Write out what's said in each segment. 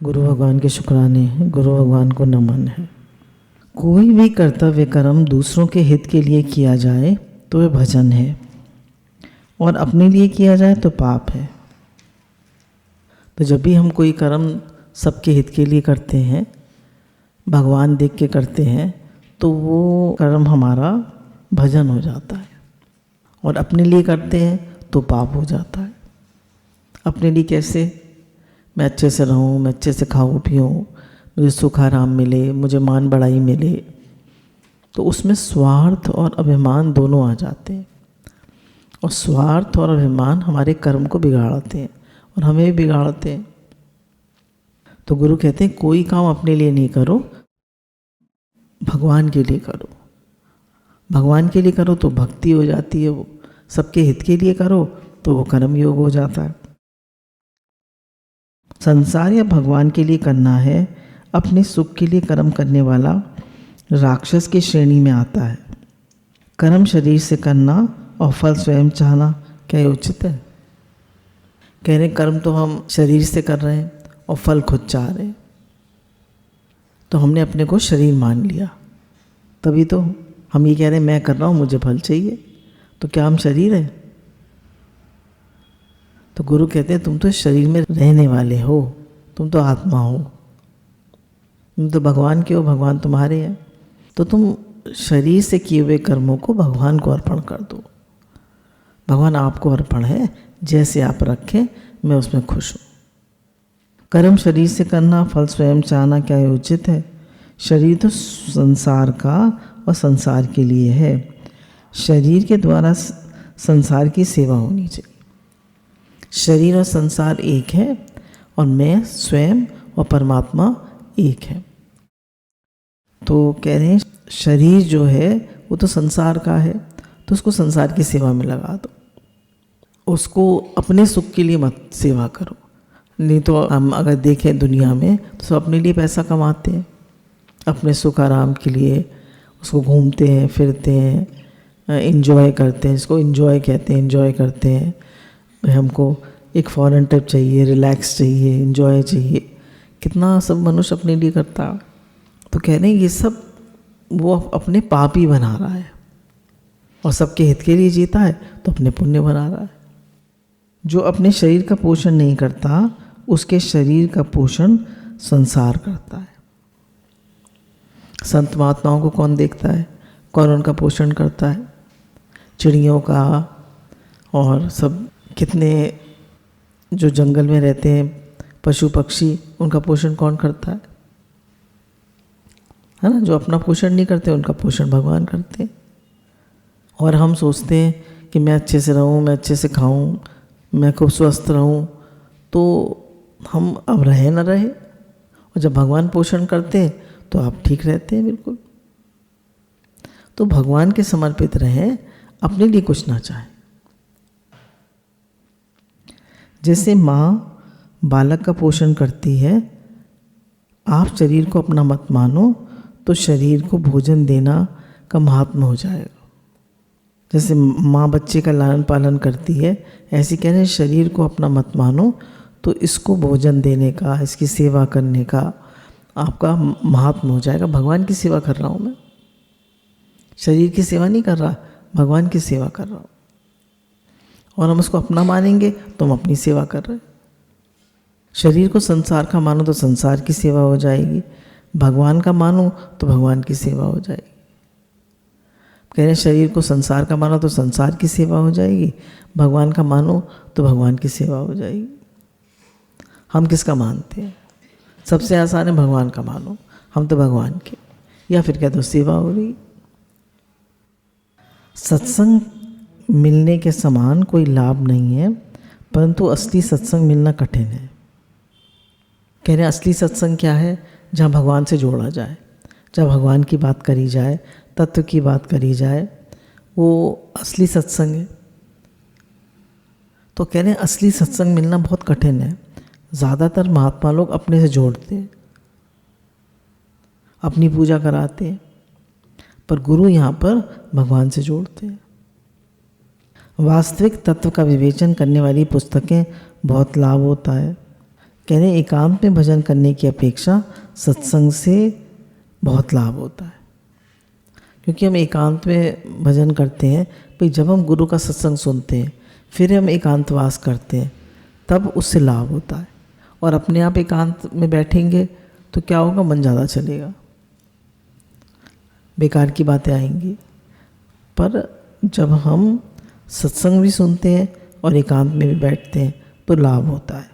गुरु भगवान के शुक्राने हैं, गुरु भगवान को नमन है। कोई भी कर्तव्य कर्म दूसरों के हित के लिए किया जाए तो वह भजन है, और अपने लिए किया जाए तो पाप है। तो जब भी हम कोई कर्म सबके हित के लिए करते हैं, भगवान देख के करते हैं, तो वो कर्म हमारा भजन हो जाता है। और अपने लिए करते हैं तो पाप हो जाता है। अपने लिए कैसे? मैं अच्छे से रहूं, मैं अच्छे से खाऊं पीऊं, मुझे सुख आराम मिले, मुझे मान बढ़ाई मिले, तो उसमें स्वार्थ और अभिमान दोनों आ जाते हैं। और स्वार्थ और अभिमान हमारे कर्म को बिगाड़ते हैं और हमें भी बिगाड़ते हैं। तो गुरु कहते हैं कोई काम अपने लिए नहीं करो, भगवान के लिए करो। भगवान के लिए करो तो भक्ति हो जाती है, वो सबके हित के लिए करो तो वो कर्म योग हो जाता है। संसार या भगवान के लिए करना है, अपने सुख के लिए कर्म करने वाला राक्षस की श्रेणी में आता है। कर्म शरीर से करना और फल स्वयं चाहना क्या ये उचित है? कह रहे कर्म तो हम शरीर से कर रहे हैं और फल खुद चाह रहे हैं, तो हमने अपने को शरीर मान लिया। तभी तो हम ये कह रहे हैं मैं कर रहा हूँ, मुझे फल चाहिए। तो क्या हम शरीर हैं? तो गुरु कहते हैं तुम तो शरीर में रहने वाले हो, तुम तो आत्मा हो, तुम तो भगवान के हो, भगवान तुम्हारे हैं। तो तुम शरीर से किए हुए कर्मों को भगवान को अर्पण कर दो। भगवान आपको अर्पण है, जैसे आप रखें मैं उसमें खुश हूँ। कर्म शरीर से करना, फल स्वयं चाहना क्या ये उचित है? शरीर तो संसार का और संसार के लिए है। शरीर के द्वारा संसार की सेवा होनी चाहिए। शरीर और संसार एक है, और मैं स्वयं और परमात्मा एक है। तो कह रहे हैं शरीर जो है वो तो संसार का है, तो उसको संसार की सेवा में लगा दो। उसको अपने सुख के लिए मत सेवा करो। नहीं तो हम अगर देखें दुनिया में तो सब अपने लिए पैसा कमाते हैं, अपने सुख आराम के लिए उसको घूमते हैं, फिरते हैं, इंजॉय करते हैं। इसको इंजॉय कहते हैं, इंजॉय करते हैं। हमको एक फॉरेन ट्रिप चाहिए, रिलैक्स चाहिए, इंजॉय चाहिए। कितना सब मनुष्य अपने लिए करता। तो कह रहे हैं ये सब वो अपने पाप ही बना रहा है, और सबके हित के लिए जीता है तो अपने पुण्य बना रहा है। जो अपने शरीर का पोषण नहीं करता, उसके शरीर का पोषण संसार करता है। संत महात्माओं को कौन देखता है, कौन उनका पोषण करता है? चिड़ियों का, और सब कितने जो जंगल में रहते हैं पशु पक्षी, उनका पोषण कौन करता है ना? जो अपना पोषण नहीं करते उनका पोषण भगवान करते हैं। और हम सोचते हैं कि मैं अच्छे से रहूं, मैं अच्छे से खाऊं, मैं खूब स्वस्थ रहूं, तो हम अब रहे ना रहे। और जब भगवान पोषण करते हैं तो आप ठीक रहते हैं बिल्कुल। तो भगवान के समर्पित रहें, अपने लिए कुछ ना चाहें। जैसे माँ बालक का पोषण करती है, आप शरीर को अपना मत मानो तो शरीर को भोजन देना का महात्मा हो जाएगा। जैसे माँ बच्चे का लालन पालन करती है, ऐसे कह रहे हैं शरीर को अपना मत मानो तो इसको भोजन देने का, इसकी सेवा करने का आपका महात्मा हो जाएगा। भगवान की सेवा कर रहा हूँ मैं, शरीर की सेवा नहीं कर रहा, भगवान की सेवा कर रहा हूँ। और हम उसको अपना मानेंगे तो हम अपनी सेवा कर रहे हैं। शरीर को संसार का मानो तो संसार की सेवा हो जाएगी, भगवान का मानो तो भगवान की सेवा हो जाएगी। कह रहे हैं शरीर को संसार का मानो तो संसार की सेवा हो जाएगी, भगवान का मानो तो भगवान की सेवा हो जाएगी। हम किसका मानते हैं? सबसे आसान है भगवान का मानो, हम तो भगवान के, या फिर क्या तो सेवा हो रही। सत्संग मिलने के समान कोई लाभ नहीं है, परंतु असली सत्संग मिलना कठिन है। कह रहे हैं असली सत्संग क्या है? जहाँ भगवान से जोड़ा जाए, जहाँ भगवान की बात करी जाए, तत्व की बात करी जाए, वो असली सत्संग है। तो कह रहे हैं असली सत्संग मिलना बहुत कठिन है। ज़्यादातर महात्मा लोग अपने से जोड़ते हैं, अपनी पूजा कराते हैं, पर गुरु यहाँ पर भगवान से जोड़ते हैं। वास्तविक तत्व का विवेचन करने वाली पुस्तकें बहुत लाभ होता है। कह रहे एकांत में भजन करने की अपेक्षा सत्संग से बहुत लाभ होता है। क्योंकि हम एकांत में भजन करते हैं, भाई जब हम गुरु का सत्संग सुनते हैं फिर हम एकांतवास करते हैं, तब उससे लाभ होता है। और अपने आप एकांत में बैठेंगे तो क्या होगा, मन ज़्यादा चलेगा, बेकार की बातें आएंगी। पर जब हम सत्संग भी सुनते हैं और एकांत में भी बैठते हैं तो लाभ होता है।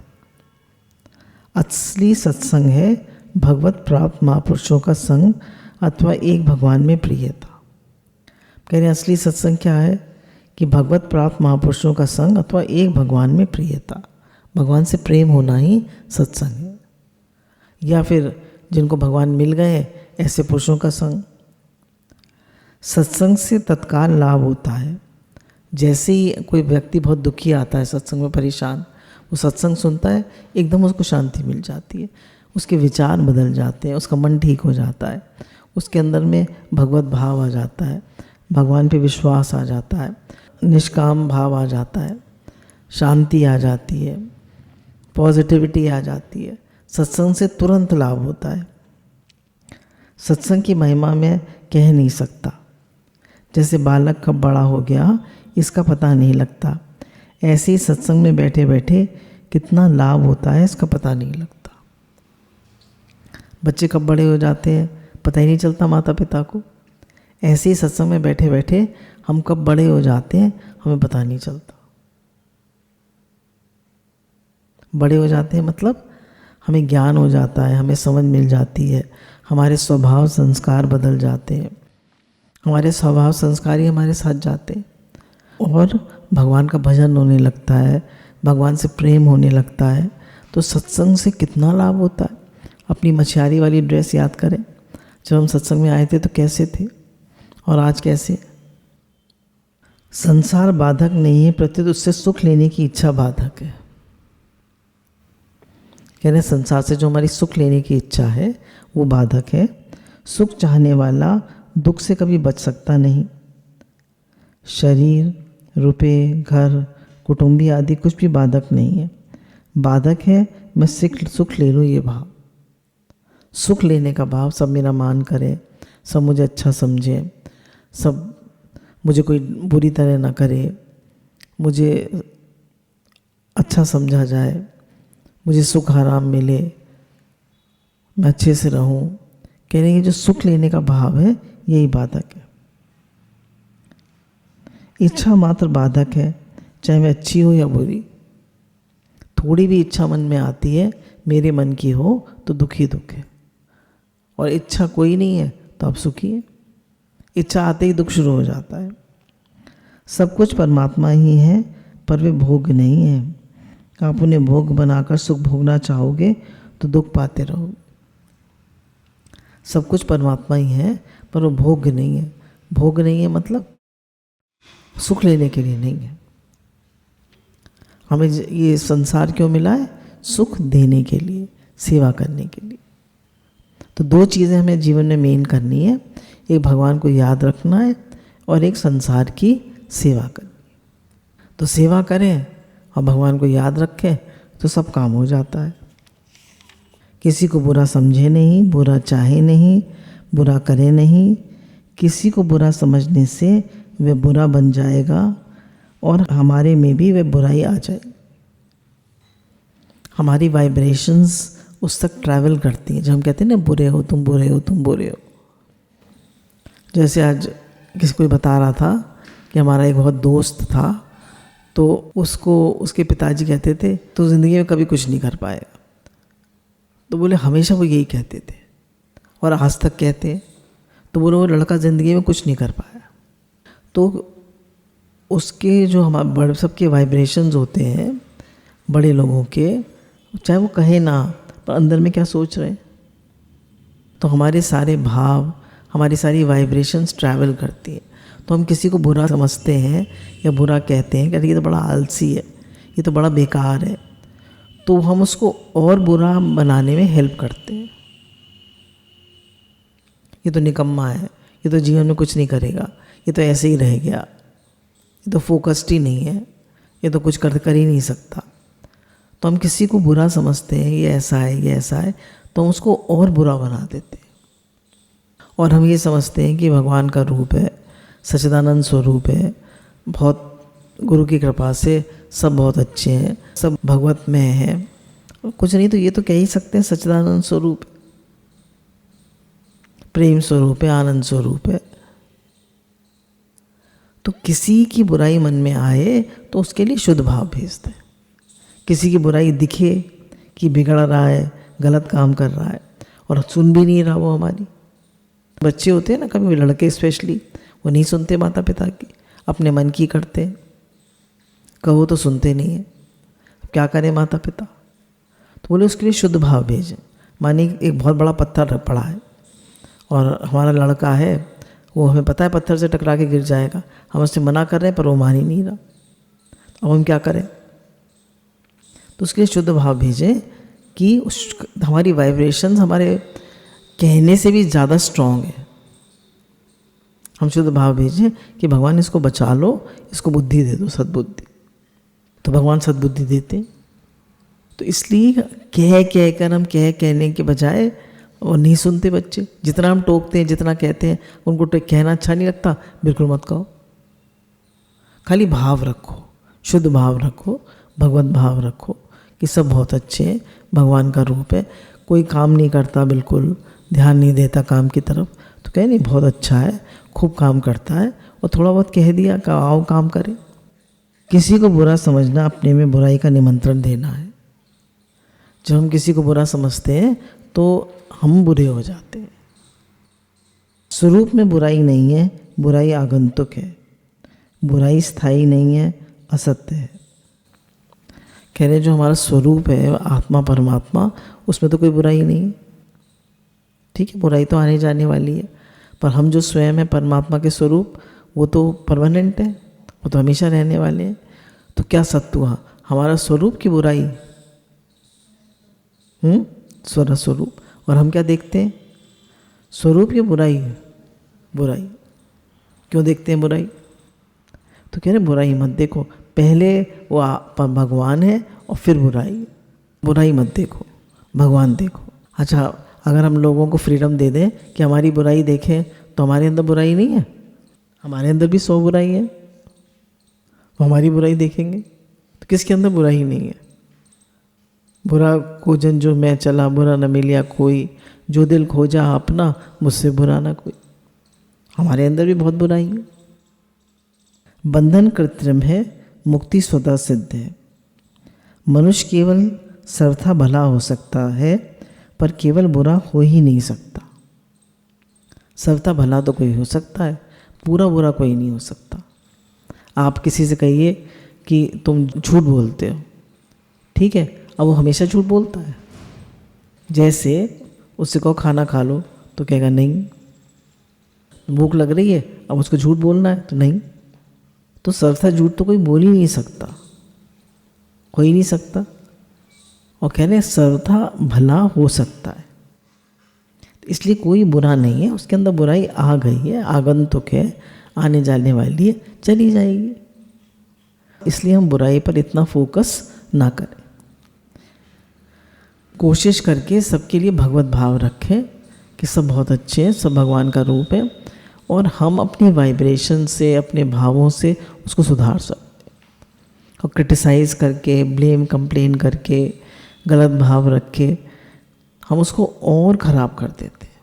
असली सत्संग है भगवत प्राप्त महापुरुषों का संग अथवा एक भगवान में प्रियता। कह रहे हैं असली सत्संग क्या है कि भगवत प्राप्त महापुरुषों का संग अथवा एक भगवान में प्रियता, भगवान से प्रेम होना ही सत्संग है। या फिर जिनको भगवान मिल गए ऐसे पुरुषों का संग। सत्संग से तत्काल लाभ होता है। जैसे ही कोई व्यक्ति बहुत दुखी आता है सत्संग में परेशान, वो सत्संग सुनता है, एकदम उसको शांति मिल जाती है, उसके विचार बदल जाते हैं, उसका मन ठीक हो जाता है, उसके अंदर में भगवत भाव आ जाता है, भगवान पे विश्वास आ जाता है, निष्काम भाव आ जाता है, शांति आ जाती है, पॉजिटिविटी आ जाती है। सत्संग से तुरंत लाभ होता है। सत्संग की महिमा मैं कह नहीं सकता। जैसे बालक कब बड़ा हो गया इसका पता नहीं लगता, ऐसे ही सत्संग में बैठे बैठे कितना लाभ होता है इसका पता नहीं लगता। बच्चे कब बड़े हो जाते हैं पता ही नहीं चलता माता पिता को। ऐसे ही सत्संग में बैठे बैठे हम कब बड़े हो जाते हैं हमें पता नहीं चलता। बड़े हो जाते हैं मतलब हमें ज्ञान हो जाता है, हमें समझ मिल जाती है, हमारे स्वभाव संस्कार बदल जाते हैं, हमारे स्वभाव संस्कार ही हमारे साथ जाते हैं और भगवान का भजन होने लगता है, भगवान से प्रेम होने लगता है। तो सत्संग से कितना लाभ होता है। अपनी मछियारी वाली ड्रेस याद करें, जब हम सत्संग में आए थे तो कैसे थे और आज कैसे। संसार बाधक नहीं है, प्रत्युत उससे सुख लेने की इच्छा बाधक है। कह रहे संसार से जो हमारी सुख लेने की इच्छा है वो बाधक है। सुख चाहने वाला दुख से कभी बच सकता नहीं। शरीर, रुपये, घर, कुटुंबी आदि कुछ भी बाधक नहीं है। बाधक है मैं सुख ले लूँ ये भाव। सुख लेने का भाव, सब मेरा मान करे, सब मुझे अच्छा समझे, सब मुझे कोई बुरी तरह ना करे, मुझे अच्छा समझा जाए, मुझे सुख आराम मिले, मैं अच्छे से रहूं। कह रहे हैं जो सुख लेने का भाव है यही बाधक है। इच्छा मात्र बाधक है, चाहे मैं अच्छी हो या बुरी। थोड़ी भी इच्छा मन में आती है मेरे मन की हो तो दुख ही दुख है, और इच्छा कोई नहीं है तो आप सुखी है। इच्छा आते ही दुख शुरू हो जाता है। सब कुछ परमात्मा ही है पर वे भोग नहीं है। आप उन्हें भोग बनाकर सुख भोगना चाहोगे तो दुख पाते रहोगे। सब कुछ परमात्मा ही है पर वो भोग नहीं है। भोग नहीं है मतलब सुख लेने के लिए नहीं है। हमें ये संसार क्यों मिला है? सुख देने के लिए, सेवा करने के लिए। तो दो चीज़ें हमें जीवन में मेन करनी है, एक भगवान को याद रखना है और एक संसार की सेवा करनी है। तो सेवा करें और भगवान को याद रखें तो सब काम हो जाता है। किसी को बुरा समझे नहीं, बुरा चाहे नहीं, बुरा करे नहीं। किसी को बुरा समझने से वह बुरा बन जाएगा और हमारे में भी वह बुराई आ जाएगी। हमारी वाइब्रेशंस उस तक ट्रैवल करती हैं। जब हम कहते हैं ना बुरे हो तुम, बुरे हो तुम, बुरे हो। जैसे आज किसी कोई बता रहा था कि हमारा एक बहुत दोस्त था, तो उसको उसके पिताजी कहते थे तो ज़िंदगी में कभी कुछ नहीं कर पाएगा। तो बोले हमेशा वो यही कहते थे और आज तक कहते हैं। तो बोले वो लड़का ज़िंदगी में कुछ नहीं कर पाया। तो उसके जो हमारे बड़े सबके वाइब्रेशंस होते हैं बड़े लोगों के, चाहे वो कहे ना, पर अंदर में क्या सोच रहे हैं। तो हमारे सारे भाव, हमारी सारी वाइब्रेशंस ट्रैवल करती हैं। तो हम किसी को बुरा समझते हैं या बुरा कहते हैं, कहते हैं ये तो बड़ा आलसी है, ये तो बड़ा बेकार है, तो हम उसको और बुरा बनाने में हेल्प करते हैं। ये तो निकम्मा है, ये तो जीवन में कुछ नहीं करेगा, ये तो ऐसे ही रह गया, ये तो फोकस्ड ही नहीं है, ये तो कुछ कर ही नहीं सकता। तो हम किसी को बुरा समझते हैं, ये ऐसा है, ये ऐसा है, तो हम उसको और बुरा बना देते हैं। और हम ये समझते हैं कि भगवान का रूप है, सच्चिदानंद स्वरूप है, बहुत गुरु की कृपा से सब बहुत अच्छे हैं, सब भगवत में हैं। कुछ नहीं तो ये तो कह ही सकते हैं सच्चिदानंद स्वरूप, प्रेम स्वरूप है, आनंद स्वरूप है। तो किसी की बुराई मन में आए तो उसके लिए शुद्ध भाव भेज दें। किसी की बुराई दिखे कि बिगड़ रहा है, गलत काम कर रहा है और सुन भी नहीं रहा वो हमारी। बच्चे होते हैं ना, कभी लड़के स्पेशली, वो नहीं सुनते माता पिता की, अपने मन की करते हैं, कहो तो सुनते नहीं है। क्या करें माता पिता? तो बोले उसके लिए शुद्ध भाव भेजें। मानिए एक बहुत बड़ा पत्थर पड़ा है और हमारा लड़का है, वो हमें पता है पत्थर से टकरा के गिर जाएगा, हम उससे मना कर रहे हैं पर वो मान ही नहीं रहा। अब हम क्या करें? तो उसके लिए शुद्ध भाव भेजें कि हमारी वाइब्रेशंस हमारे कहने से भी ज़्यादा स्ट्रॉन्ग है। हम शुद्ध भाव भेजें कि भगवान इसको बचा लो, इसको बुद्धि दे दो, सद्बुद्धि। तो भगवान सद्बुद्धि देते हैं। तो इसलिए कह कर हम कहने के बजाय और नहीं सुनते बच्चे। जितना हम टोकते हैं, जितना कहते हैं, उनको कहना अच्छा नहीं लगता, बिल्कुल मत कहो। खाली भाव रखो, शुद्ध भाव रखो, भगवत भाव रखो कि सब बहुत अच्छे हैं, भगवान का रूप है। कोई काम नहीं करता, बिल्कुल ध्यान नहीं देता काम की तरफ, तो कहे नहीं बहुत अच्छा है, खूब काम करता है, और थोड़ा बहुत कह दिया कि आओ काम करें। किसी को बुरा समझना अपने में बुराई का निमंत्रण देना है। जब हम किसी को बुरा समझते हैं तो हम बुरे हो जाते हैं। स्वरूप में बुराई नहीं है, बुराई आगंतुक है। बुराई स्थायी नहीं है, असत्य है। कह रहे जो हमारा स्वरूप है आत्मा परमात्मा, उसमें तो कोई बुराई नहीं है। ठीक है, बुराई तो आने जाने वाली है, पर हम जो स्वयं है परमात्मा के स्वरूप, वो तो परमानेंट है, वो तो हमेशा रहने वाले हैं। तो क्या सत्य हुआ? हमारा स्वरूप की बुराई, स्वरूप। और हम क्या देखते हैं? स्वरूप की बुराई। बुराई क्यों देखते हैं बुराई? तो कह रहे बुराई मत देखो, पहले वो भगवान है और फिर बुराई। बुराई मत देखो, भगवान देखो। अच्छा, अगर हम लोगों को फ्रीडम दे दें कि हमारी बुराई देखें, तो हमारे अंदर बुराई नहीं है? हमारे अंदर भी 100 बुराई है, वो हमारी बुराई देखेंगे तो किसके अंदर बुराई नहीं है? बुरा खोजन जो मैं चला, बुरा न मिलिया कोई, जो दिल खोजा अपना, मुझसे बुरा ना कोई। हमारे अंदर भी बहुत बुराई है। बंधन कृत्रिम है, मुक्ति स्वतः सिद्ध है। मनुष्य केवल सर्वथा भला हो सकता है, पर केवल बुरा हो ही नहीं सकता। सर्वथा भला तो कोई हो सकता है, पूरा बुरा कोई नहीं हो सकता। आप किसी से कहिए कि तुम झूठ बोलते हो, ठीक है, अब वो हमेशा झूठ बोलता है। जैसे उससे कहो खाना खा लो तो कहेगा नहीं। भूख लग रही है, अब उसको झूठ बोलना है तो नहीं। तो सर्वथा झूठ तो कोई बोल ही नहीं सकता, हो ही नहीं सकता। और कह रहे सर्वथा भला हो सकता है, इसलिए कोई बुरा नहीं है। उसके अंदर बुराई आ गई है, आगंतुक है, आने जाने वाली है, चली जाएगी। इसलिए हम बुराई पर इतना फोकस ना करें। कोशिश करके सबके लिए भगवत भाव रखें कि सब बहुत अच्छे हैं, सब भगवान का रूप है, और हम अपनी वाइब्रेशन से, अपने भावों से उसको सुधार सकते हैं। और क्रिटिसाइज़ करके, ब्लेम कंप्लेन करके, गलत भाव रख के हम उसको और ख़राब कर देते हैं।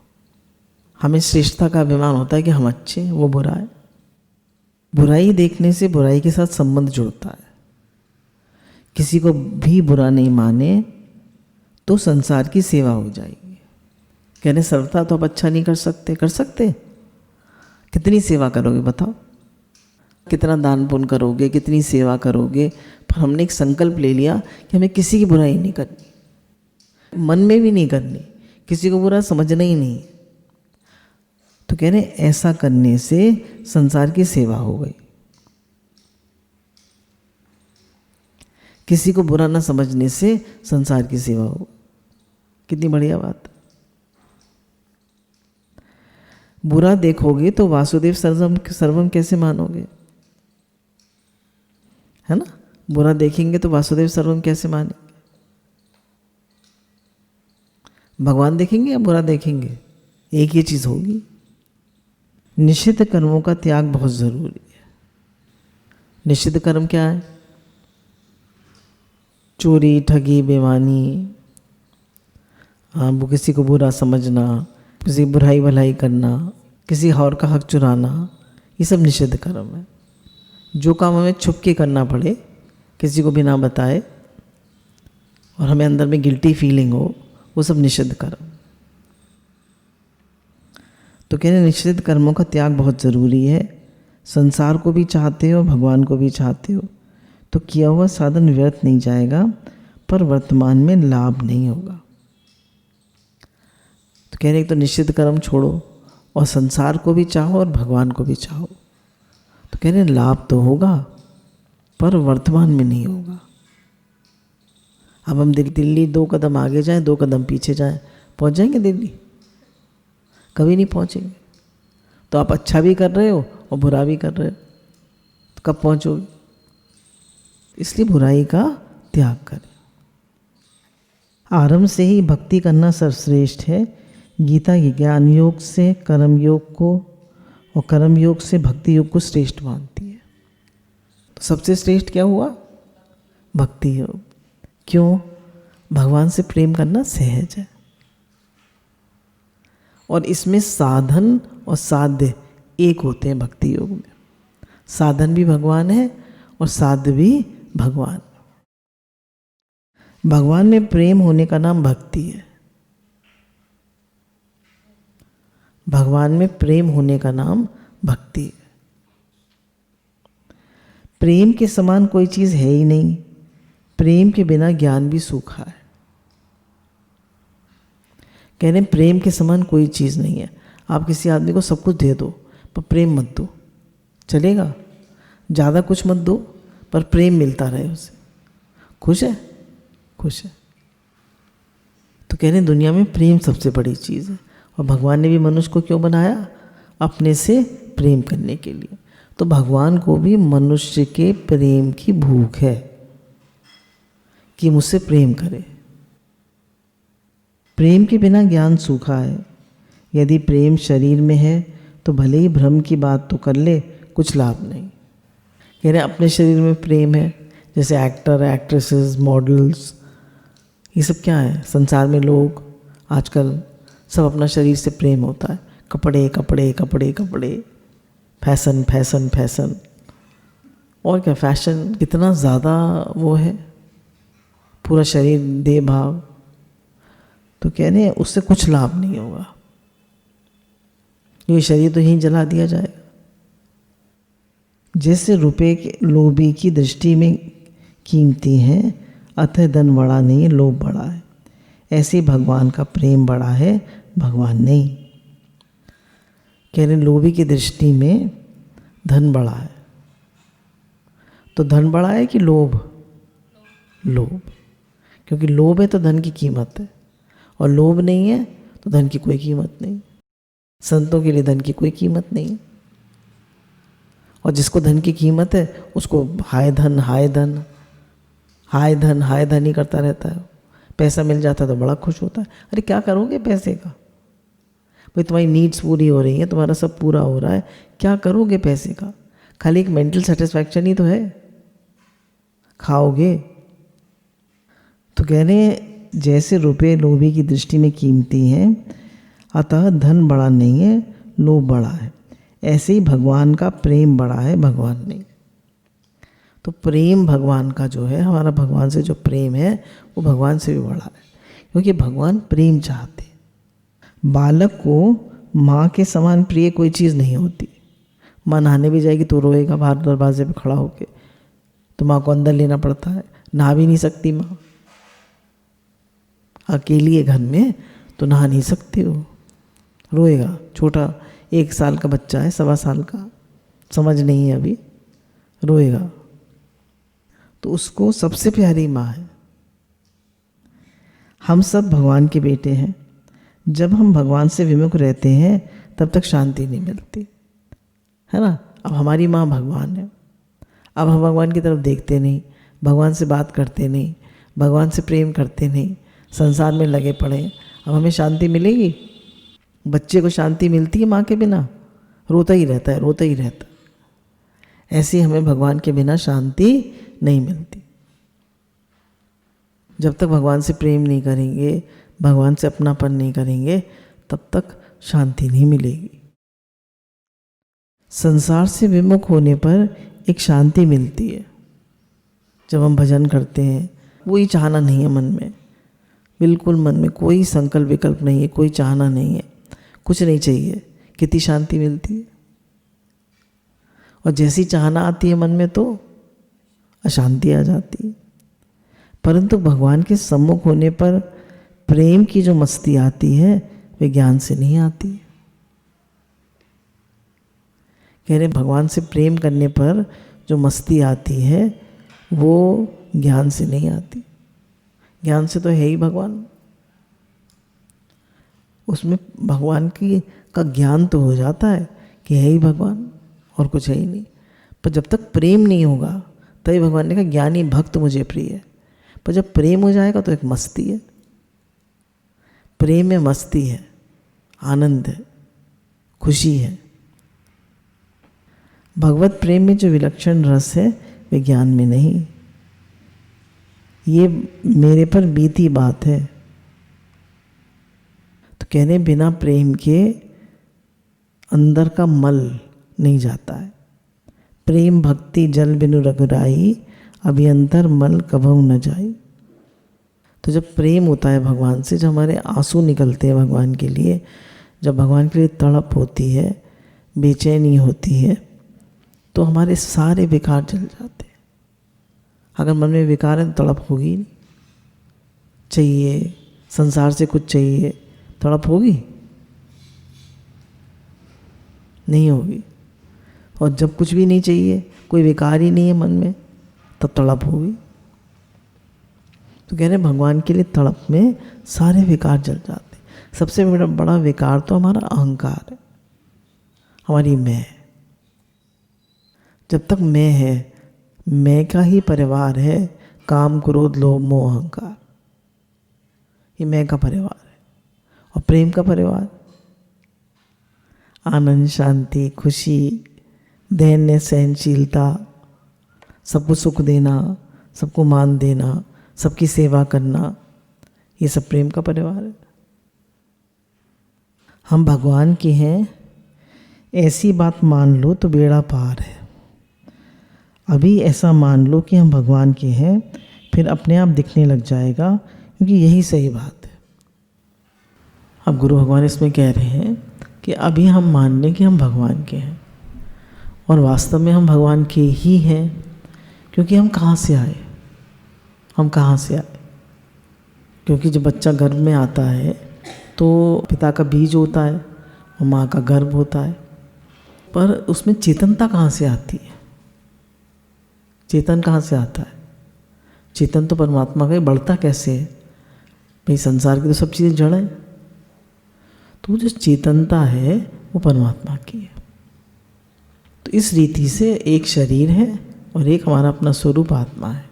हमें श्रेष्ठता का अभिमान होता है कि हम अच्छे हैं, वो बुरा है। बुराई देखने से बुराई के साथ संबंध जुड़ता है। किसी को भी बुरा नहीं माने तो संसार की सेवा हो जाएगी। कहने सर्वथा तो आप अच्छा नहीं कर सकते, कर सकते? कितनी सेवा करोगे बताओ? कितना दान पुण्य करोगे, कितनी सेवा करोगे? पर हमने एक संकल्प ले लिया कि हमें किसी की बुराई नहीं करनी, मन में भी नहीं करनी, किसी को बुरा समझना ही नहीं। तो कह रहे ऐसा करने से संसार की सेवा हो गई। किसी को बुरा ना समझने से संसार की सेवा हो। कितनी बढ़िया बात। बुरा देखोगे तो वासुदेव सर्वम कैसे मानोगे? है ना? बुरा देखेंगे तो वासुदेव सर्वम कैसे मानेंगे? भगवान देखेंगे या बुरा देखेंगे? एक ही चीज़ होगी। निषिद्ध कर्मों का त्याग बहुत ज़रूरी है। निषिद्ध कर्म क्या है? चोरी, ठगी, बेईमानी, वो किसी को बुरा समझना, किसी की बुराई भलाई करना, किसी और का हक चुराना, ये सब निषिद्ध कर्म है। जो काम हमें छुप के करना पड़े, किसी को बिना बताए, और हमें अंदर में गिल्टी फीलिंग हो, वो सब निषिद्ध कर्म। तो कह रहे निषिद्ध कर्मों का त्याग बहुत ज़रूरी है। संसार को भी चाहते हो, भगवान को भी चाहते हो, तो किया हुआ साधन व्यर्थ नहीं जाएगा, पर वर्तमान में लाभ नहीं होगा। तो कह रहे एक तो निषिद्ध कर्म छोड़ो, और संसार को भी चाहो और भगवान को भी चाहो, तो कह रहे लाभ तो होगा, पर वर्तमान में नहीं होगा। अब हम दिल्ली 2 कदम आगे जाएं, 2 कदम पीछे जाएं, पहुंच जाएंगे दिल्ली? कभी नहीं पहुंचेंगे। तो आप अच्छा भी कर रहे हो और बुरा भी कर रहे हो, तो कब पहुंचोगे? इसलिए बुराई का त्याग करें। आरंभ से ही भक्ति करना सर्वश्रेष्ठ है। गीता की ज्ञान योग से कर्म योग को और कर्म योग से भक्ति योग को श्रेष्ठ मानती है। तो सबसे श्रेष्ठ क्या हुआ? भक्ति योग। क्यों? भगवान से प्रेम करना सहज है, और इसमें साधन और साध्य एक होते हैं। भक्ति योग में साधन भी भगवान है और साध्य भी भगवान। भगवान में प्रेम होने का नाम भक्ति है। भगवान में प्रेम होने का नाम भक्ति है। प्रेम के समान कोई चीज़ है ही नहीं। प्रेम के बिना ज्ञान भी सूखा है। कह रहे हैं प्रेम के समान कोई चीज़ नहीं है। आप किसी आदमी को सब कुछ दे दो, पर प्रेम मत दो, चलेगा? ज़्यादा कुछ मत दो, पर प्रेम मिलता रहे उसे। खुश है? खुश है। तो कह रहे हैं दुनिया में प्रेम सबसे बड़ी चीज़ है, और भगवान ने भी मनुष्य को क्यों बनाया? अपने से प्रेम करने के लिए। तो भगवान को भी मनुष्य के प्रेम की भूख है कि मुझसे प्रेम करे। प्रेम के बिना ज्ञान सूखा है। यदि प्रेम शरीर में है तो भले ही भ्रम की बात तो कर ले, कुछ लाभ नहीं। कह रहे अपने शरीर में प्रेम है, जैसे एक्टर, एक्ट्रेसेस, मॉडल्स, ये सब क्या है? संसार में लोग आजकल सब अपना शरीर से प्रेम होता है। कपड़े कपड़े कपड़े कपड़े, फैशन फैशन फैशन, और क्या फैशन कितना ज़्यादा वो है, पूरा शरीर देह भाव। तो कह रहे हैं उससे कुछ लाभ नहीं होगा, ये शरीर तो यहीं जला दिया जाएगा। जैसे रुपए के लोभी की दृष्टि में कीमती हैं, अतः धन बड़ा नहीं, लोभ बड़ा है। ऐसे भगवान का प्रेम बड़ा है, भगवान नहीं। कह रहे लोभी की दृष्टि में धन बड़ा है। तो धन बड़ा है कि लोभ? लोभ। क्योंकि लोभ है तो धन की कीमत है, और लोभ नहीं है तो धन की कोई कीमत नहीं। संतों के लिए धन की कोई कीमत नहीं, और जिसको धन की कीमत है उसको हाय धन हाय धन हाय धन हाय धन ही करता रहता है। पैसा मिल जाता है तो बड़ा खुश होता है। अरे क्या करोगे पैसे का? भाई तुम्हारी नीड्स पूरी हो रही हैं, तुम्हारा सब पूरा हो रहा है, क्या करोगे पैसे का? खाली एक मेंटल सेटिस्फैक्शन ही तो है, खाओगे। तो कह रहे हैं जैसे रुपए लोभी की दृष्टि में कीमती हैं, अतः धन बड़ा नहीं है, लोभ बड़ा है। ऐसे ही भगवान का प्रेम बड़ा है, भगवान नहीं। तो प्रेम भगवान का जो है, हमारा भगवान से जो प्रेम है वो भगवान से भी बड़ा है, क्योंकि भगवान प्रेम चाहते हैं। बालक को माँ के समान प्रिय कोई चीज़ नहीं होती। माँ नहाने भी जाएगी तो रोएगा बाहर दरवाजे पे खड़ा होके, तो माँ को अंदर लेना पड़ता है। नहा भी नहीं सकती माँ, अकेली है घर में तो नहा नहीं सकती हो, रोएगा। छोटा 1 साल का बच्चा है, 1.25 साल का, समझ नहीं है अभी, रोएगा। तो उसको सबसे प्यारी माँ है। हम सब भगवान के बेटे हैं। जब हम भगवान से विमुख रहते हैं तब तक शांति नहीं मिलती, है ना। अब हमारी माँ भगवान है, अब हम भगवान की तरफ देखते नहीं, भगवान से बात करते नहीं, भगवान से प्रेम करते नहीं, संसार में लगे पड़े, अब हमें शांति मिलेगी? बच्चे को शांति मिलती है माँ के बिना? रोता ही रहता है, रोता ही रहता है। ऐसे हमें भगवान के बिना शांति नहीं मिलती। जब तक भगवान से प्रेम नहीं करेंगे, भगवान से अपनापन नहीं करेंगे, तब तक शांति नहीं मिलेगी। संसार से विमुख होने पर एक शांति मिलती है। जब हम भजन करते हैं, कोई चाहना नहीं है मन में, बिल्कुल मन में कोई संकल्प विकल्प नहीं है, कोई चाहना नहीं है, कुछ नहीं चाहिए, कितनी शांति मिलती है। और जैसी चाहना आती है मन में तो अशांति आ जाती है। परंतु भगवान के सम्मुख होने पर प्रेम की जो मस्ती आती है वे ज्ञान से नहीं आती है। कह रहे भगवान से प्रेम करने पर जो मस्ती आती है वो ज्ञान से नहीं आती। ज्ञान से तो है ही भगवान, उसमें भगवान का ज्ञान तो हो जाता है कि है ही भगवान और कुछ है ही नहीं। पर जब तक प्रेम नहीं होगा तभी भगवान ने कहा ज्ञानी भक्त मुझे प्रिय है। पर जब प्रेम हो जाएगा तो एक मस्ती है, प्रेम में मस्ती है, आनंद है, खुशी है। भगवत प्रेम में जो विलक्षण रस है वे ज्ञान में नहीं। ये मेरे पर बीती बात है। तो कहने बिना प्रेम के अंदर का मल नहीं जाता है। प्रेम भक्ति जल बिनु रघुराई, अभियंतर मल कभू न जाई। तो जब प्रेम होता है भगवान से, जब हमारे आंसू निकलते हैं भगवान के लिए, जब भगवान के लिए तड़प होती है, बेचैनी होती है, तो हमारे सारे विकार जल जाते हैं। अगर मन में विकार है तो तड़प होगी नहीं। चाहिए संसार से कुछ चाहिए, तड़प होगी नहीं होगी। और जब कुछ भी नहीं चाहिए, कोई विकार ही नहीं है मन में, तब तड़प होगी। तो कह रहे भगवान के लिए तड़प में सारे विकार जल जाते हैं। सबसे बड़ा विकार तो हमारा अहंकार है, हमारी मैं। जब तक मैं है, मैं का ही परिवार है काम क्रोध लोभ मोह अहंकार, ये मैं का परिवार है। और प्रेम का परिवार आनंद शांति खुशी धैर्य सहनशीलता, सबको सुख देना, सबको मान देना, सबकी सेवा करना, ये सब प्रेम का परिवार है। हम भगवान के हैं ऐसी बात मान लो तो बेड़ा पार है। अभी ऐसा मान लो कि हम भगवान के हैं, फिर अपने आप दिखने लग जाएगा, क्योंकि यही सही बात है। अब गुरु भगवान इसमें कह रहे हैं कि अभी हम मान लें कि हम भगवान के हैं, और वास्तव में हम भगवान के ही हैं। क्योंकि हम कहाँ से आए, हम कहाँ से आए? क्योंकि जब बच्चा गर्भ में आता है तो पिता का बीज होता है और माँ का गर्भ होता है, पर उसमें चेतनता कहाँ से आती है? चेतन कहाँ से आता है? चेतन तो परमात्मा का, बढ़ता कैसे है भाई? संसार की तो सब चीज़ें जड़ है, तो जो चेतनता है वो परमात्मा की है। तो इस रीति से एक शरीर है और एक हमारा अपना स्वरूप आत्मा है।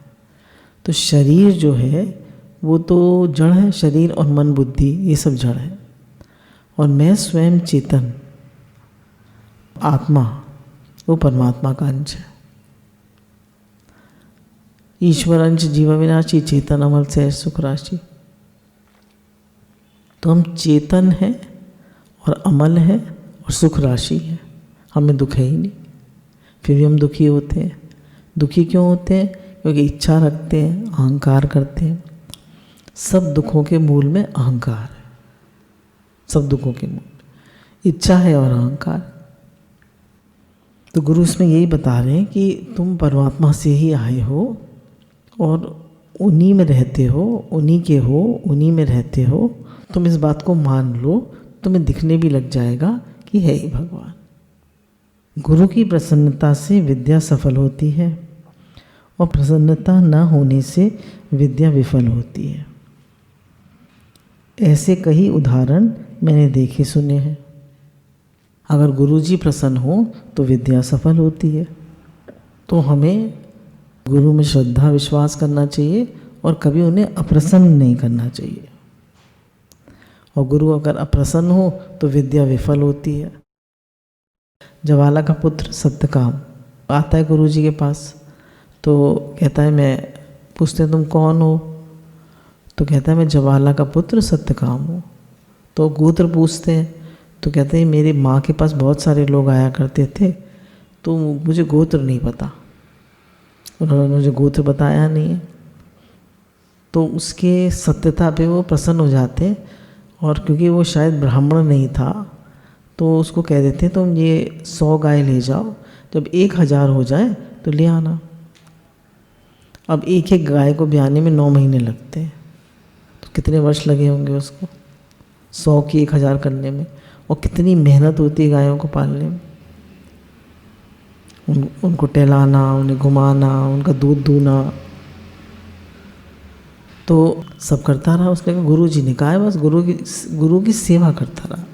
तो शरीर जो है वो तो जड़ है, शरीर और मन बुद्धि ये सब जड़ है, और मैं स्वयं चेतन आत्मा वो परमात्मा का अंश है। ईश्वर अंश जीव विनाशी, चेतन अमल से सुख राशि। तो हम चेतन हैं और अमल है और सुख राशि है, हमें दुख है ही नहीं, फिर भी हम दुखी होते हैं। दुखी क्यों होते हैं? क्योंकि इच्छा रखते हैं, अहंकार करते हैं। सब दुखों के मूल में अहंकार है, सब दुखों के मूल इच्छा है और अहंकार। तो गुरु इसमें यही बता रहे हैं कि तुम परमात्मा से ही आए हो और उन्हीं में रहते हो, उन्हीं के हो, उन्हीं में रहते हो। तुम इस बात को मान लो, तुम्हें दिखने भी लग जाएगा कि है ही भगवान। गुरु की प्रसन्नता से विद्या सफल होती है और प्रसन्नता न होने से विद्या विफल होती है। ऐसे कई उदाहरण मैंने देखे सुने हैं। अगर गुरु जी प्रसन्न हो तो विद्या सफल होती है। तो हमें गुरु में श्रद्धा विश्वास करना चाहिए और कभी उन्हें अप्रसन्न नहीं करना चाहिए। और गुरु अगर अप्रसन्न हो तो विद्या विफल होती है। जवाला का पुत्र सत्यकाम आता है गुरु जी के पास, तो कहता है, मैं पूछते हैं तुम कौन हो, तो कहता है मैं जवाला का पुत्र सत्यकाम हूँ। तो गोत्र पूछते हैं, तो कहते हैं मेरी माँ के पास बहुत सारे लोग आया करते थे, तो मुझे गोत्र नहीं पता, उन्होंने मुझे गोत्र बताया नहीं है। तो उसके सत्यता पे वो प्रसन्न हो जाते, और क्योंकि वो शायद ब्राह्मण नहीं था तो उसको कह देते तुम ये 100 गाय ले जाओ, जब 1000 हो जाए तो ले आना। अब एक एक गाय को ब्याने में 9 महीने लगते हैं, तो कितने वर्ष लगे होंगे उसको 100 की 1000 करने में, और कितनी मेहनत होती है गायों को पालने में। उनको टहलाना, उन्हें घुमाना, उनका दूध दूना, तो सब करता रहा। उसने कहा, गुरु जी ने कहा है बस गुरु की सेवा करता रहा।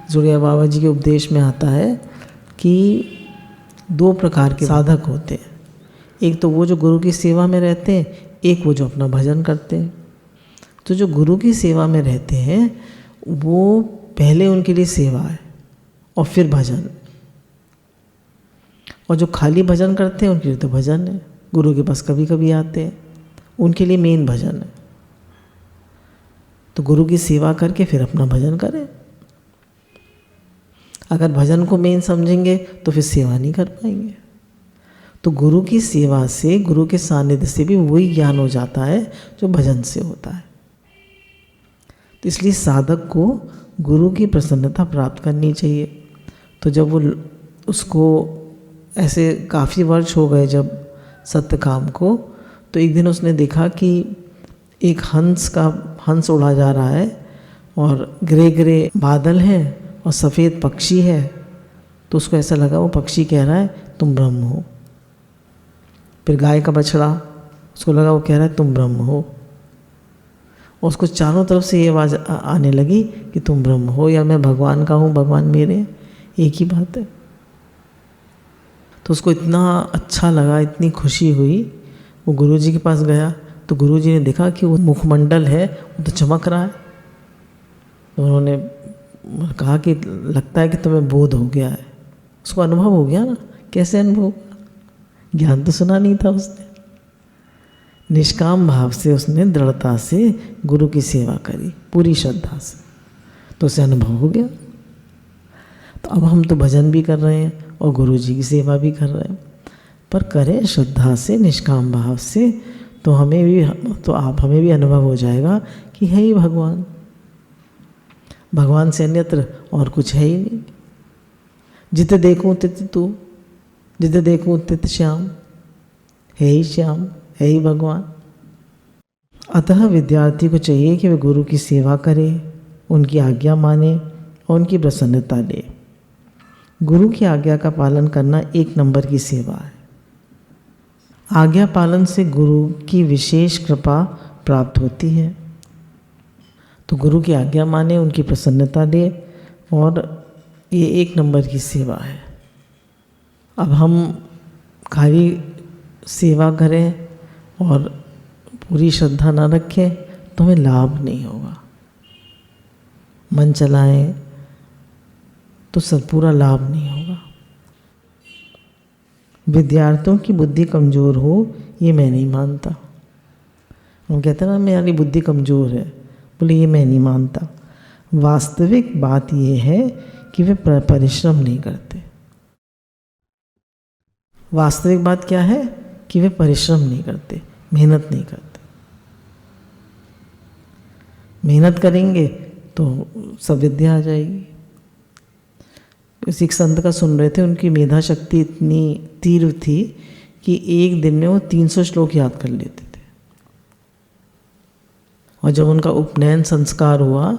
जोगिया बाबा जी के उपदेश में आता है कि 2 प्रकार के साधक होते हैं, एक तो वो जो गुरु की सेवा में रहते हैं, एक वो जो अपना भजन करते हैं। तो जो गुरु की सेवा में रहते हैं वो पहले उनके लिए सेवा है और फिर भजन, और जो खाली भजन करते हैं उनके लिए तो भजन है, गुरु के पास कभी कभी आते हैं, उनके लिए मेन भजन है। तो गुरु की सेवा करके फिर अपना भजन करें। अगर भजन को मेन समझेंगे तो फिर सेवा नहीं कर पाएंगे। तो गुरु की सेवा से, गुरु के सानिध्य से भी वही ज्ञान हो जाता है जो भजन से होता है। तो इसलिए साधक को गुरु की प्रसन्नता प्राप्त करनी चाहिए। तो जब वो उसको ऐसे काफ़ी वर्ष हो गए जब सत्यकाम को, तो एक दिन उसने देखा कि एक हंस उड़ा जा रहा है और ग्रे ग्रे बादल हैं और सफ़ेद पक्षी है। तो उसको ऐसा लगा वो पक्षी कह रहा है तुम ब्रह्म हो। फिर गाय का बछड़ा, उसको लगा वो कह रहा है तुम ब्रह्म हो। और उसको चारों तरफ से ये आवाज़ आने लगी कि तुम ब्रह्म हो, या मैं भगवान का हूँ, भगवान मेरे हैं, एक ही बात है। तो उसको इतना अच्छा लगा, इतनी खुशी हुई, वो गुरु जी के पास गया। तो गुरु जी ने देखा कि वो मुखमंडल है वो तो चमक रहा है। तो उन्होंने कहा कि लगता है कि तुम्हें बोध हो गया है। उसको अनुभव हो गया ना। कैसे अनुभव? ज्ञान तो सुना नहीं था उसने। निष्काम भाव से उसने दृढ़ता से गुरु की सेवा करी, पूरी श्रद्धा से, तो उसे अनुभव हो गया। तो अब हम तो भजन भी कर रहे हैं और गुरु जी की सेवा भी कर रहे हैं, पर करें श्रद्धा से, निष्काम भाव से, तो हमें भी अनुभव हो जाएगा कि है ही भगवान, भगवान से अन्यत्र और कुछ है ही नहीं। जित देखूं तित तू, जित देखूं तित श्याम, है ही श्याम, है ही भगवान। अतः विद्यार्थी को चाहिए कि वह गुरु की सेवा करे, उनकी आज्ञा माने और उनकी प्रसन्नता ले। गुरु की आज्ञा का पालन करना 1 नंबर की सेवा है। आज्ञा पालन से गुरु की विशेष कृपा प्राप्त होती है। तो गुरु की आज्ञा माने, उनकी प्रसन्नता ले, और ये 1 नंबर की सेवा है। अब हम खाली सेवा करें और पूरी श्रद्धा ना रखें तो हमें लाभ नहीं होगा। मन चलाएं तो सब पूरा लाभ नहीं होगा। विद्यार्थियों की बुद्धि कमज़ोर हो ये मैं नहीं मानता। हम कहते हैं ना मेरी बुद्धि कमज़ोर है, बोले ये मैं नहीं मानता। वास्तविक बात ये है कि वे परिश्रम नहीं करते। वास्तविक बात क्या है कि वे परिश्रम नहीं करते, मेहनत नहीं करते। मेहनत करेंगे तो सब विद्या आ जाएगी। किसी संत का सुन रहे थे, उनकी मेधा शक्ति इतनी तीव्र थी कि एक दिन में वो 300 श्लोक याद कर लेते थे। और जब उनका उपनयन संस्कार हुआ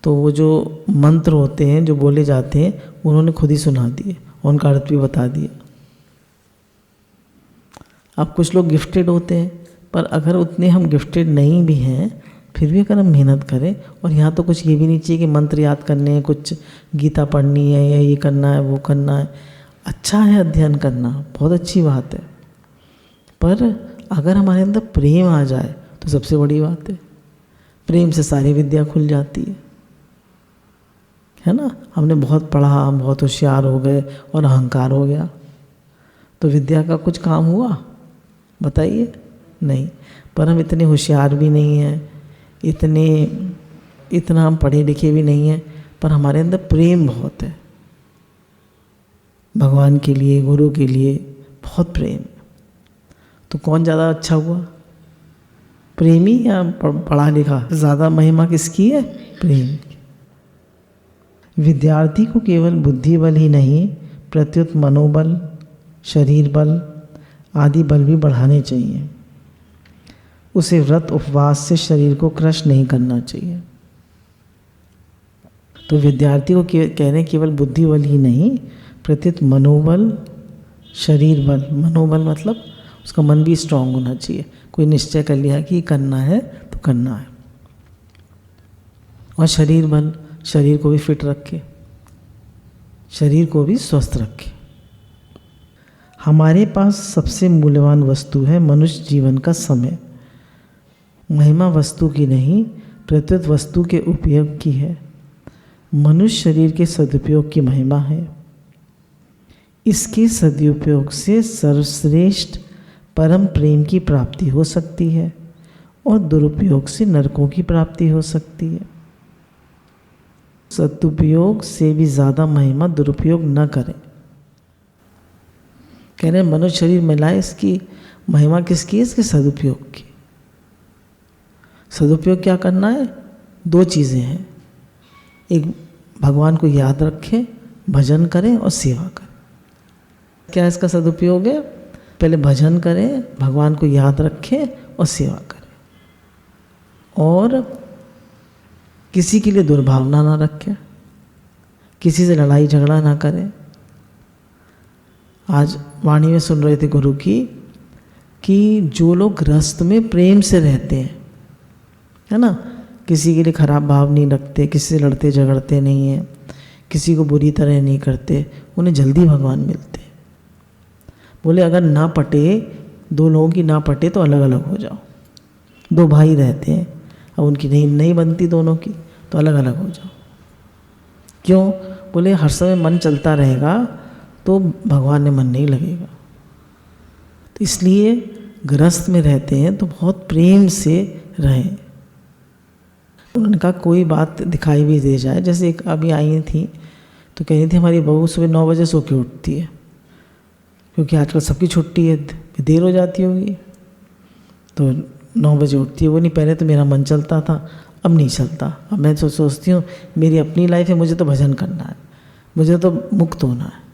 तो वो जो मंत्र होते हैं जो बोले जाते हैं उन्होंने खुद ही सुना दिए और उनका अर्थ भी बता दिया। अब कुछ लोग गिफ्टेड होते हैं, पर अगर उतने हम गिफ्टेड नहीं भी हैं फिर भी अगर हम मेहनत करें, और यहाँ तो कुछ ये भी नहीं चाहिए कि मंत्र याद करने हैं, कुछ गीता पढ़नी है या ये करना है वो करना है। अच्छा है अध्ययन करना, बहुत अच्छी बात है, पर अगर हमारे अंदर प्रेम आ जाए तो सबसे बड़ी बात है। प्रेम से सारी विद्या खुल जाती है। है ना, हमने बहुत पढ़ा, हम बहुत होशियार हो गए और अहंकार हो गया, तो विद्या का कुछ काम हुआ? बताइए, नहीं। पर हम इतने होशियार भी नहीं हैं, इतना हम पढ़े लिखे भी नहीं हैं, पर हमारे अंदर प्रेम बहुत है भगवान के लिए, गुरु के लिए, बहुत प्रेम। तो कौन ज़्यादा अच्छा हुआ, प्रेमी या पढ़ा लिखा? ज़्यादा महिमा किसकी है? प्रेम की। विद्यार्थी को केवल बुद्धि बल ही नहीं, प्रत्युत मनोबल, शरीर बल आदि बल भी बढ़ाने चाहिए। उसे व्रत उपवास से शरीर को क्रश नहीं करना चाहिए। तो विद्यार्थी को कह रहे केवल बुद्धि बल ही नहीं, प्रत्युत मनोबल, शरीर बल। मनोबल मतलब उसका मन भी स्ट्रांग होना चाहिए, कोई निश्चय कर लिया कि करना है तो करना है। और शरीर बल, शरीर को भी फिट रखे, शरीर को भी स्वस्थ रखे। हमारे पास सबसे मूल्यवान वस्तु है मनुष्य जीवन का समय। महिमा वस्तु की नहीं, प्रत्युत वस्तु के उपयोग की है। मनुष्य शरीर के सदुपयोग की महिमा है। इसके सदुपयोग से सर्वश्रेष्ठ परम प्रेम की प्राप्ति हो सकती है और दुरुपयोग से नरकों की प्राप्ति हो सकती है। सदुपयोग से भी ज़्यादा महिमा दुरुपयोग न करें। कह रहे मनुष्य शरीर मिलाए, इसकी महिमा किसकी है? इसके सदुपयोग की। सदुपयोग क्या करना है? दो चीज़ें हैं, एक भगवान को याद रखें, भजन करें और सेवा करें। क्या इसका सदुपयोग है? पहले भजन करें, भगवान को याद रखें और सेवा करें, और किसी के लिए दुर्भावना ना रखें, किसी से लड़ाई झगड़ा ना करें। आज वाणी में सुन रहे थे गुरु की कि जो लोग गृहस्थ में प्रेम से रहते हैं, है ना, किसी के लिए खराब भाव नहीं रखते, किसी से लड़ते झगड़ते नहीं हैं, किसी को बुरी तरह नहीं करते, उन्हें जल्दी भगवान मिलते हैं। बोले अगर ना पटे, दो लोगों की ना पटे तो अलग अलग हो जाओ। दो भाई रहते हैं, अब उनकी नहीं बनती दोनों की, तो अलग अलग हो जाओ। क्यों? बोले हर समय मन चलता रहेगा तो भगवान में मन नहीं लगेगा। तो इसलिए गृहस्थ में रहते हैं तो बहुत प्रेम से रहें। उन्होंने कहा कोई बात दिखाई भी दे जाए, जैसे एक अभी आई थी तो कह रही थी हमारी बहू सुबह 9 बजे सो के उठती है, क्योंकि आजकल सबकी छुट्टी है, देर हो जाती होगी, तो 9 बजे उठती है। वो नहीं, पहले तो मेरा मन चलता था, अब नहीं चलता। अब मैं सोचती हूँ मेरी अपनी लाइफ है, मुझे तो भजन करना है, मुझे तो मुक्त होना है।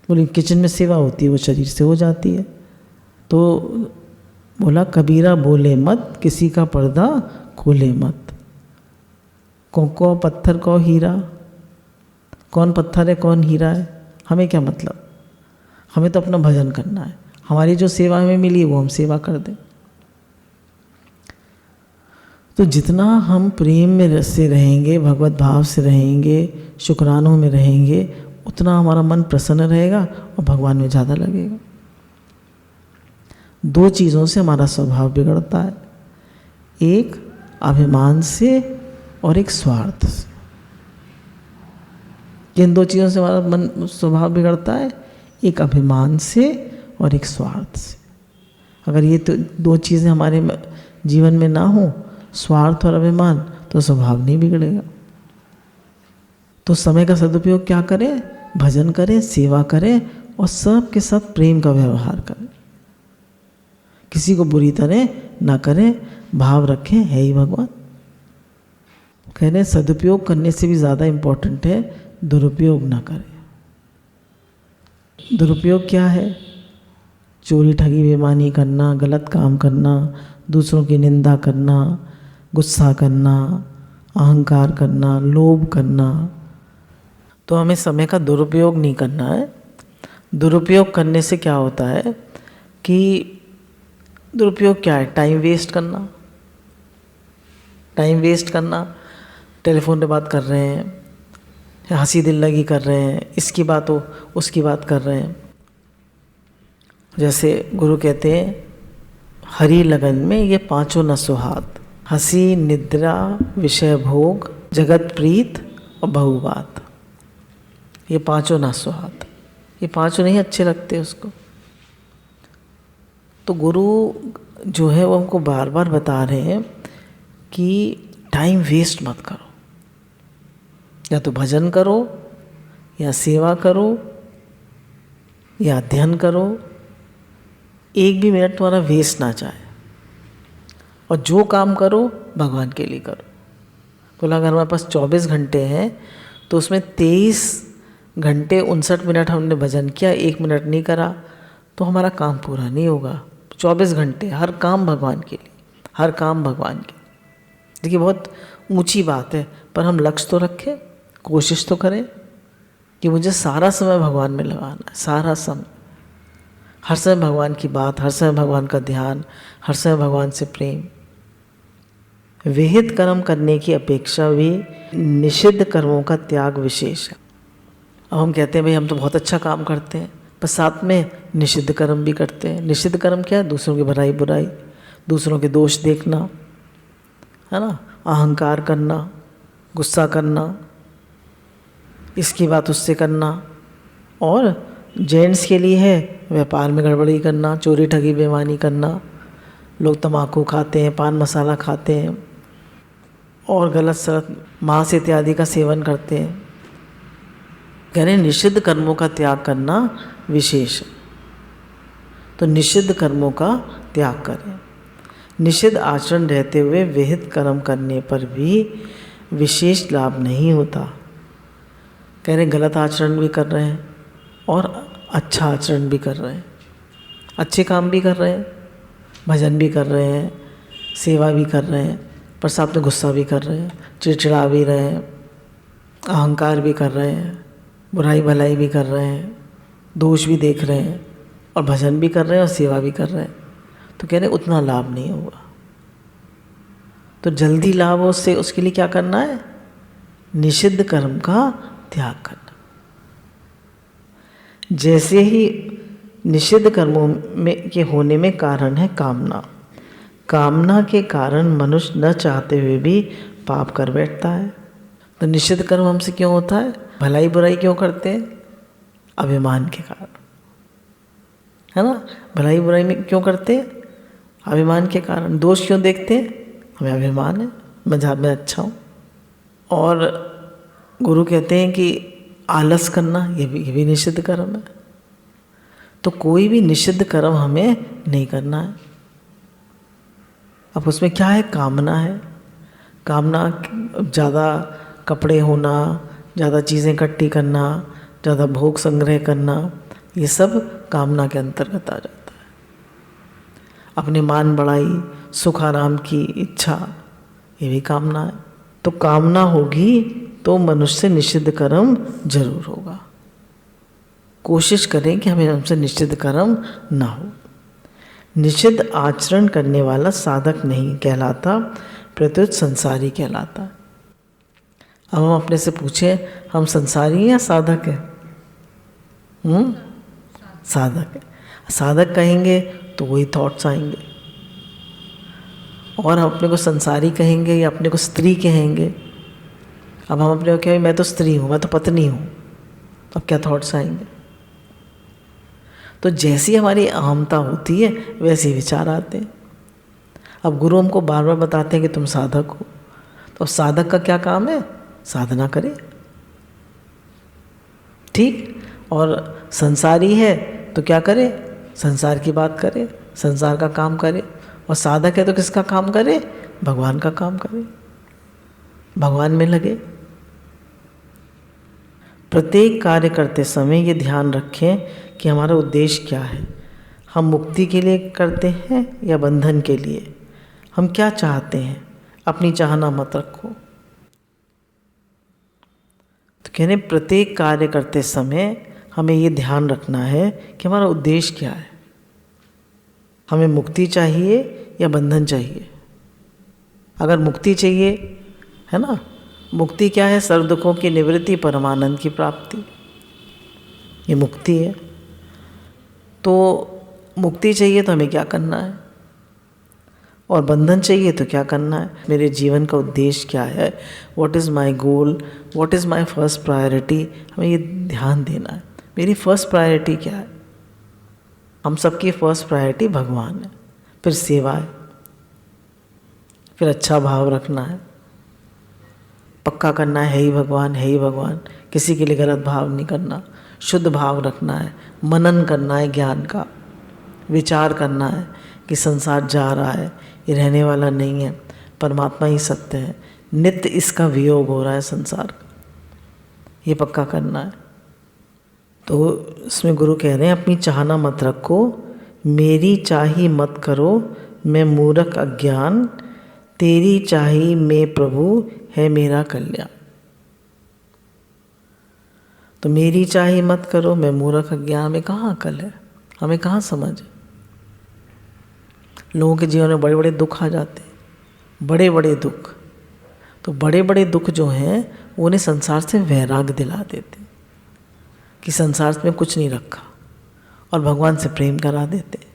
बोली किचन में सेवा होती है, वो शरीर से हो जाती है। तो बोला कबीरा बोले मत, किसी का पर्दा खोले मत। को पत्थर को हीरा, कौन पत्थर है कौन हीरा है, हमें क्या मतलब? हमें तो अपना भजन करना है, हमारी जो सेवा हमें मिली वो हम सेवा कर दें। तो जितना हम प्रेम में से रहेंगे, भगवत भाव से रहेंगे, शुक्रानों में रहेंगे, उतना हमारा मन प्रसन्न रहेगा और भगवान में ज़्यादा लगेगा। दो चीज़ों से हमारा स्वभाव बिगड़ता है, एक अभिमान से और एक स्वार्थ से। किन दो चीज़ों से हमारा मन स्वभाव बिगड़ता है? एक अभिमान से और एक स्वार्थ से। अगर ये तो दो चीज़ें हमारे जीवन में ना हो, स्वार्थ और अभिमान, तो स्वभाव नहीं बिगड़ेगा। तो समय का सदुपयोग क्या करें? भजन करें, सेवा करें और सबके साथ प्रेम का व्यवहार करें, किसी को बुरी तरह ना करें, भाव रखें है ही भगवान। कह रहे सदुपयोग करने से भी ज़्यादा इम्पोर्टेंट है दुरुपयोग ना करें। दुरुपयोग क्या है? चोरी ठगी बेईमानी करना, गलत काम करना, दूसरों की निंदा करना, गुस्सा करना, अहंकार करना, लोभ करना। तो हमें समय का दुरुपयोग नहीं करना है। दुरुपयोग करने से क्या होता है कि दुरुपयोग क्या है? टाइम वेस्ट करना। टाइम वेस्ट करना, टेलीफोन पे बात कर रहे हैं, हंसी दिल लगी कर रहे हैं, इसकी बात हो उसकी बात कर रहे हैं। जैसे गुरु कहते हैं हरि लगन में ये पांचों न सुहात, हंसी, निद्रा, विषय भोग, जगत प्रीत और बहुबात। ये पांचों ना स्वाद, ये पांचों नहीं अच्छे लगते उसको। तो गुरु जो है वो हमको बार बार बता रहे हैं कि टाइम वेस्ट मत करो, या तो भजन करो, या सेवा करो, या अध्ययन करो, एक भी मिनट तुम्हारा वेस्ट ना जाए। और जो काम करो भगवान के लिए करो। बोला अगर हमारे पास 24 घंटे हैं तो उसमें 23 घंटे 59 मिनट हमने भजन किया, 1 मिनट नहीं करा, तो हमारा काम पूरा नहीं होगा। 24 घंटे हर काम भगवान के लिए, हर काम भगवान के लिए। देखिए बहुत ऊंची बात है, पर हम लक्ष्य तो रखें, कोशिश तो करें कि मुझे सारा समय भगवान में लगाना है, सारा समय, हर समय भगवान की बात, हर समय भगवान का ध्यान, हर समय भगवान से प्रेम। विहित कर्म करने की अपेक्षा भी निषिद्ध कर्मों का त्याग विशेष है। अब हम कहते हैं भाई हम तो बहुत अच्छा काम करते हैं, पर साथ में निषिद्ध कर्म भी करते हैं। निषिद्ध कर्म क्या है? दूसरों की भलाई बुराई, दूसरों के दोष देखना, है ना, अहंकार करना, गुस्सा करना, इसकी बात उससे करना। और जेंट्स के लिए है व्यापार में गड़बड़ी करना, चोरी ठगी बेईमानी करना। लोग तम्बाकू खाते हैं, पान मसाला खाते हैं, और गलत सलत मांस इत्यादि का सेवन करते हैं। कह रहे हैं निषिद्ध कर्मों का त्याग करना विशेष है। तो निषिद्ध कर्मों का त्याग करें। निषिद्ध आचरण रहते हुए विहित कर्म करने पर भी विशेष लाभ नहीं होता। कह रहे गलत आचरण भी कर रहे हैं और अच्छा आचरण भी कर रहे हैं, अच्छे काम भी कर रहे हैं, भजन भी कर रहे हैं, सेवा भी कर रहे हैं, पर साथ में गुस्सा भी कर रहे हैं, चिड़चिड़ा भी रहे हैं, अहंकार भी कर रहे हैं, बुराई भलाई भी कर रहे हैं, दोष भी देख रहे हैं, और भजन भी कर रहे हैं और सेवा भी कर रहे हैं। तो कह रहे उतना लाभ नहीं होगा। तो जल्दी लाभ हो उससे, उसके लिए क्या करना है? निषिद्ध कर्म का त्याग करना। जैसे ही निषिद्ध कर्मों में के होने में कारण है कामना। कामना के कारण मनुष्य न चाहते हुए भी पाप कर बैठता है। तो निषिद्ध कर्म हमसे क्यों होता है? भलाई बुराई क्यों करते हैं? अभिमान के कारण, है ना। भलाई बुराई में क्यों करते हैं? अभिमान के कारण। दोष क्यों देखते हैं? हमें अभिमान है, मैं अच्छा हूँ। और गुरु कहते हैं कि आलस करना ये भी निषिद्ध कर्म है। तो कोई भी निषिद्ध कर्म हमें नहीं करना है। अब उसमें क्या है? कामना है। कामना ज़्यादा कपड़े होना, ज़्यादा चीज़ें इकट्ठी करना, ज़्यादा भोग संग्रह करना, ये सब कामना के अंतर्गत आ जाता है। अपने मान बढ़ाई, सुख आराम की इच्छा, ये भी कामना है। तो कामना होगी तो मनुष्य से निषिद्ध कर्म जरूर होगा। कोशिश करें कि हमें हमसे निषिद्ध कर्म ना हो। निषिद्ध आचरण करने वाला साधक नहीं कहलाता, प्रत्युत संसारी कहलाता। अब हम अपने से पूछें, हम संसारी हैं या साधक हैं? साधक है। साधक कहेंगे तो वही थॉट्स आएंगे, और हम अपने को संसारी कहेंगे या अपने को स्त्री कहेंगे। अब हम अपने को कहें मैं तो स्त्री हूँ, मैं तो पत्नी हूँ, तो अब क्या थॉट्स आएंगे? तो जैसी हमारी अहमता होती है वैसे ही विचार आते हैं। अब गुरु हमको बार बार बताते हैं कि तुम साधक हो, तो साधक का क्या काम है? साधना करे, ठीक। और संसारी है तो क्या करे? संसार की बात करे, संसार का काम करे। और साधक है तो किसका काम करे? भगवान का काम करे, भगवान में लगे। प्रत्येक कार्य करते समय ये ध्यान रखें कि हमारा उद्देश्य क्या है। हम मुक्ति के लिए करते हैं या बंधन के लिए? हम क्या चाहते हैं? अपनी चाहना मत रखो। तो कहने प्रत्येक कार्य करते समय हमें ये ध्यान रखना है कि हमारा उद्देश्य क्या है। हमें मुक्ति चाहिए या बंधन चाहिए? अगर मुक्ति चाहिए, है ना, मुक्ति क्या है? सर्व दुखों की निवृत्ति, परमानंद की प्राप्ति, ये मुक्ति है। तो मुक्ति चाहिए तो हमें क्या करना है? और बंधन चाहिए तो क्या करना है, मेरे जीवन का उद्देश्य क्या है, what is my goal, what is my first priority, हमें ये ध्यान देना है। मेरी फर्स्ट प्रायोरिटी क्या है? हम सबकी फर्स्ट प्रायोरिटी भगवान है, फिर सेवा है, फिर अच्छा भाव रखना है, पक्का करना है ही भगवान, है ही भगवान, किसी के लिए गलत भाव नहीं करना, शुद्ध भाव रखना है, मनन करना है, ज्ञान का विचार करना है कि संसार जा रहा है, ये रहने वाला नहीं है, परमात्मा ही सत्य है, नित्य इसका वियोग हो रहा है संसार का, ये पक्का करना है। तो इसमें गुरु कह रहे हैं अपनी चाहना मत रखो, मेरी चाही मत करो, मैं मूर्ख अज्ञान, तेरी चाही मैं प्रभु, है मेरा कल्याण। तो मेरी चाही मत करो, मैं मूर्ख अज्ञान, में कहाँ अकल है, हमें कहाँ समझ है। लोगों के जीवन में बड़े बड़े दुख आ जाते हैं, बड़े बड़े दुख। तो बड़े बड़े दुख जो हैं वो उन्हें संसार से वैराग्य दिला देते हैं कि संसार में कुछ नहीं रखा, और भगवान से प्रेम करा देते हैं।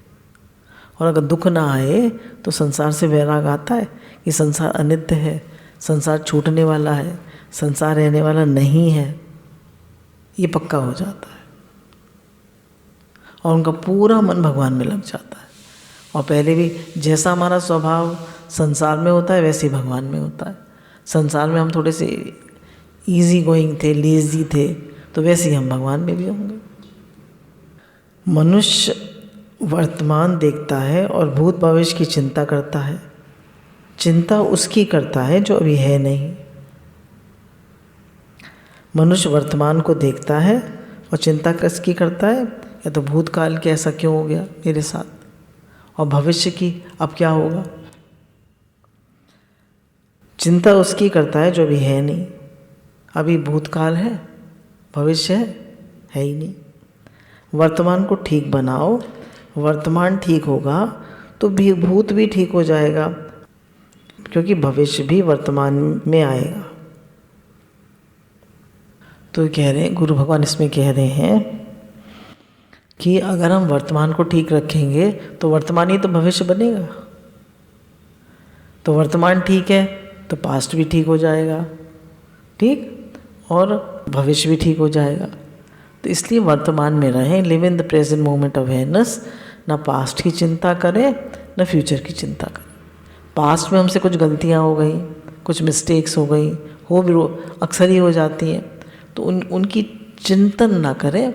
और अगर दुख ना आए तो संसार से वैराग आता है कि संसार अनित्य है, संसार छूटने वाला है, संसार रहने वाला नहीं है, ये पक्का हो जाता है और उनका पूरा मन भगवान में लग जाता है। और पहले भी जैसा हमारा स्वभाव संसार में होता है वैसे ही भगवान में होता है। संसार में हम थोड़े से इजी गोइंग थे, लेजी थे, तो वैसे ही हम भगवान में भी होंगे। मनुष्य वर्तमान देखता है और भूत भविष्य की चिंता करता है। चिंता उसकी करता है जो अभी है नहीं। मनुष्य वर्तमान को देखता है और चिंता किसकी करता है, या तो भूतकाल के ऐसा क्यों हो गया मेरे साथ, और भविष्य की अब क्या होगा। चिंता उसकी करता है जो अभी है नहीं। अभी भूतकाल है, भविष्य है ही नहीं। वर्तमान को ठीक बनाओ, वर्तमान ठीक होगा तो भी भूत भी ठीक हो जाएगा, क्योंकि भविष्य भी वर्तमान में आएगा। तो कह रहे हैं गुरु भगवान इसमें कह रहे हैं कि अगर हम वर्तमान को ठीक रखेंगे तो वर्तमान ही तो भविष्य बनेगा। तो वर्तमान ठीक है तो पास्ट भी ठीक हो जाएगा, ठीक, और भविष्य भी ठीक हो जाएगा। तो इसलिए वर्तमान में रहें, live in the present moment awareness. ना पास्ट की चिंता करें ना फ्यूचर की चिंता करें। पास्ट में हमसे कुछ गलतियां हो गई, कुछ मिस्टेक्स हो गई, हो भी अक्सर ही हो जाती हैं, तो उनकी चिंतन ना करें।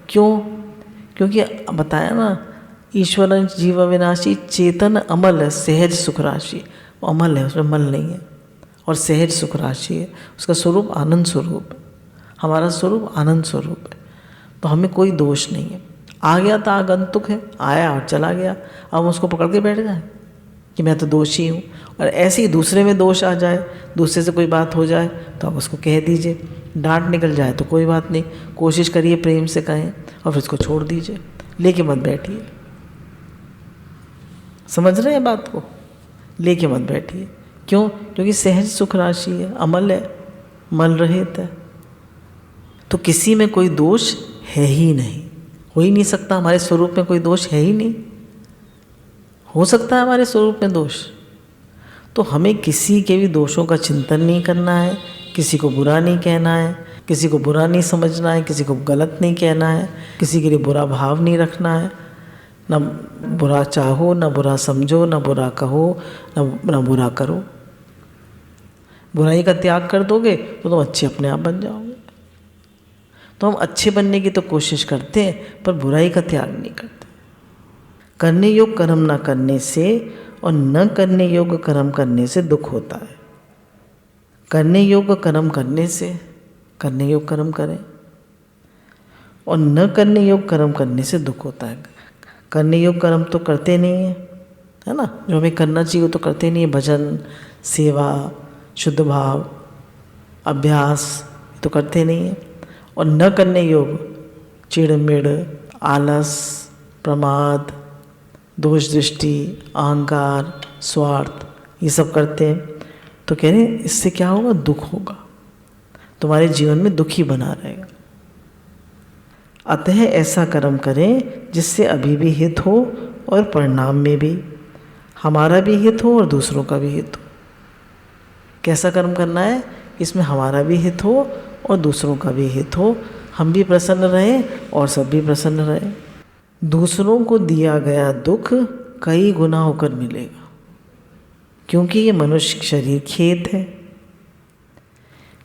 क्यों? क्योंकि बताया ना, ईश्वर जीव अविनाशी, चेतन अमल है, सहज सुख राशि। वो अमल है, उसमें मल नहीं है, और सहज सुख राशि है। उसका स्वरूप आनंद स्वरूप है, हमारा स्वरूप आनंद स्वरूप है। तो हमें कोई दोष नहीं है। आ गया तो आगंतुक है, आया और चला गया, अब हम उसको पकड़ के बैठ जाए कि मैं तो दोषी हूँ। और ऐसे ही दूसरे में दोष आ जाए, दूसरे से कोई बात हो जाए तो आप उसको कह दीजिए, डांट निकल जाए तो कोई बात नहीं, कोशिश करिए प्रेम से कहें और फिर उसको छोड़ दीजिए, लेके मत बैठिए। समझ रहे हैं बात को? लेके मत बैठिए। क्यों? क्योंकि सहज सुख राशि है, अमल है, मल रहित है। तो किसी में कोई दोष है ही नहीं, हो ही नहीं सकता। हमारे स्वरूप में कोई दोष है ही नहीं। हो सकता है हमारे स्वरूप में दोष? तो हमें किसी के भी दोषों का चिंतन नहीं करना है, किसी को बुरा नहीं कहना है, किसी को बुरा नहीं समझना है, किसी को गलत नहीं कहना है, किसी के लिए बुरा भाव नहीं रखना है। ना बुरा चाहो, ना बुरा समझो, ना बुरा कहो, ना बुरा करो। बुराई का त्याग कर दोगे तो तुम अच्छे अपने आप बन जाओगे। तो हम अच्छे बनने की तो कोशिश करते हैं, पर बुराई का त्याग नहीं करते। करने योग्य कर्म न करने से और न करने योग्य कर्म करने से दुख होता है। करने योग्य कर्म करने से, करने योग्य कर्म करें, और न करने योग्य कर्म करने से दुख होता है। करने योग्य कर्म तो करते नहीं है ना, जो हमें करना चाहिए वो तो करते नहीं है। भजन, सेवा, शुद्ध भाव, अभ्यास तो करते नहीं है। और न करने योग्य चिड़मिड़, आलस, प्रमाद, दोष दृष्टि, अहंकार, स्वार्थ, ये सब करते हैं। तो कह रहे हैं इससे क्या होगा? दुख होगा, तुम्हारे जीवन में दुख ही बना रहेगा। अतः ऐसा कर्म करें जिससे अभी भी हित हो और परिणाम में भी। हमारा भी हित हो और दूसरों का भी हित हो। कैसा कर्म करना है? इसमें हमारा भी हित हो और दूसरों का भी हित हो, हम भी प्रसन्न रहें और सब भी प्रसन्न रहें। दूसरों को दिया गया दुख कई गुना होकर मिलेगा, क्योंकि ये मनुष्य शरीर खेत है।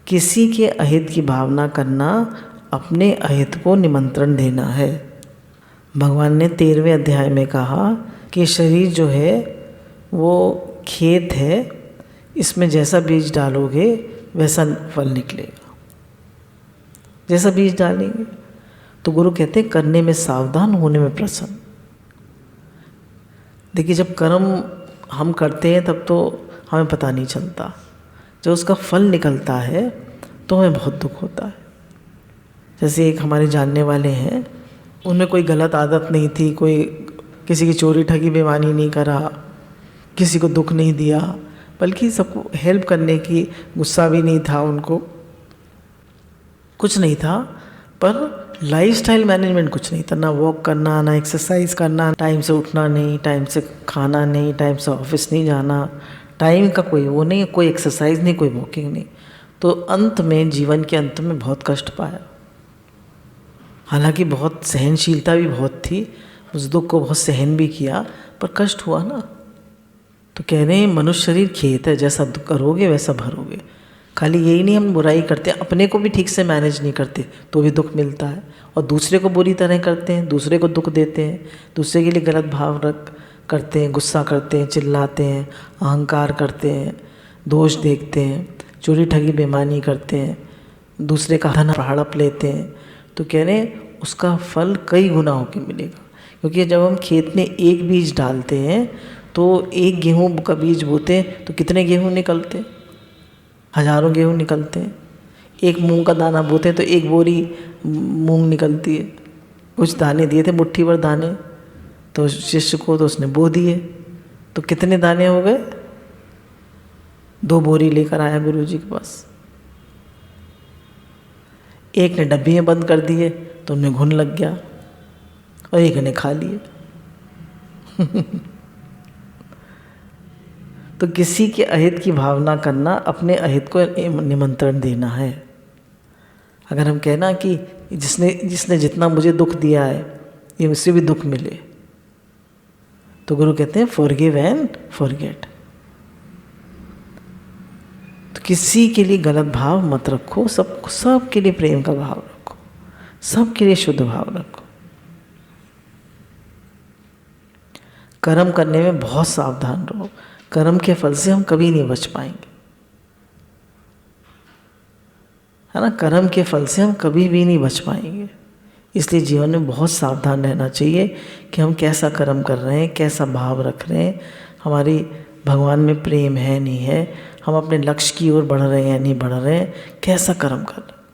किसी के अहित की भावना करना अपने अहित को निमंत्रण देना है। भगवान ने 13वें अध्याय में कहा कि शरीर जो है वो खेत है, इसमें जैसा बीज डालोगे वैसा फल निकलेगा। जैसा बीज डालेंगे, तो गुरु कहते हैं करने में सावधान, होने में प्रसन्न। देखिए, जब कर्म हम करते हैं तब तो हमें पता नहीं चलता, जब उसका फल निकलता है तो हमें बहुत दुख होता है। जैसे एक हमारे जानने वाले हैं, उनमें कोई गलत आदत नहीं थी, कोई किसी की चोरी ठगी बेईमानी नहीं करा, किसी को दुख नहीं दिया, बल्कि सबको हेल्प करने की, गुस्सा भी नहीं था उनको, कुछ नहीं था, पर लाइफस्टाइल मैनेजमेंट कुछ नहीं था। ना वॉक करना, ना एक्सरसाइज करना, टाइम से उठना नहीं, टाइम से खाना नहीं, टाइम से ऑफिस नहीं जाना, टाइम का कोई वो नहीं, कोई एक्सरसाइज नहीं, कोई वॉकिंग नहीं। तो अंत में, जीवन के अंत में बहुत कष्ट पाया। हालांकि बहुत सहनशीलता भी बहुत थी, उस दुख को बहुत सहन भी किया, पर कष्ट हुआ ना। तो कह रहे हैं मनुष्य शरीर खेत है, जैसा करोगे वैसा भरोगे। खाली यही नहीं, हम बुराई करते हैं, अपने को भी ठीक से मैनेज नहीं करते तो भी दुख मिलता है, और दूसरे को बुरी तरह करते हैं, दूसरे को दुख देते हैं, दूसरे के लिए गलत भाव करते हैं, गुस्सा करते हैं, चिल्लाते हैं, अहंकार करते हैं, दोष देखते हैं, चोरी ठगी बेईमानी करते हैं, दूसरे का धन हड़प लेते हैं। तो कह रहे हैं उसका फल कई गुना होकर मिलेगा। क्योंकि जब हम खेत में एक बीज डालते हैं तो एक गेहूँ का बीज बोते हैं तो कितने गेहूँ निकलते हैं? हजारों गेहूँ निकलते हैं। एक मूंग का दाना बोते हैं तो एक बोरी मूंग निकलती है। कुछ दाने दिए थे, मुट्ठी भर दाने, तो शिष्य को तो उसने बो दिए, तो कितने दाने हो गए? 2 बोरी लेकर आया गुरु जी के पास। एक ने डब्बी में बंद कर दिए तो उनमें घुन लग गया, और एक ने खा लिए। तो किसी के अहित की भावना करना अपने अहित को निमंत्रण देना है। अगर हम कहना कि जिसने जितना मुझे दुख दिया है ये मुझसे भी दुख मिले, तो गुरु कहते हैं फॉरगिव एंड फॉरगेट। तो किसी के लिए गलत भाव मत रखो, सब के लिए प्रेम का भाव रखो, सब के लिए शुद्ध भाव रखो। कर्म करने में बहुत सावधान रहो, कर्म के फल से हम कभी नहीं बच पाएंगे, है ना। कर्म के फल से हम कभी भी नहीं बच पाएंगे। इसलिए जीवन में बहुत सावधान रहना चाहिए कि हम कैसा कर्म कर रहे हैं, कैसा भाव रख रहे हैं, हमारी भगवान में प्रेम है नहीं है, हम अपने लक्ष्य की ओर बढ़ रहे हैं या नहीं बढ़ रहे हैं, कैसा कर्म कर रहे हैं।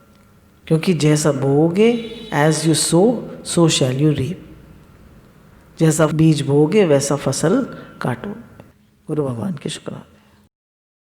क्योंकि जैसा बोओगे, as you sow shall you reap. जैसा बीज बोओगे वैसा फसल काटोगे। गुरु भगवान की शुक्राना।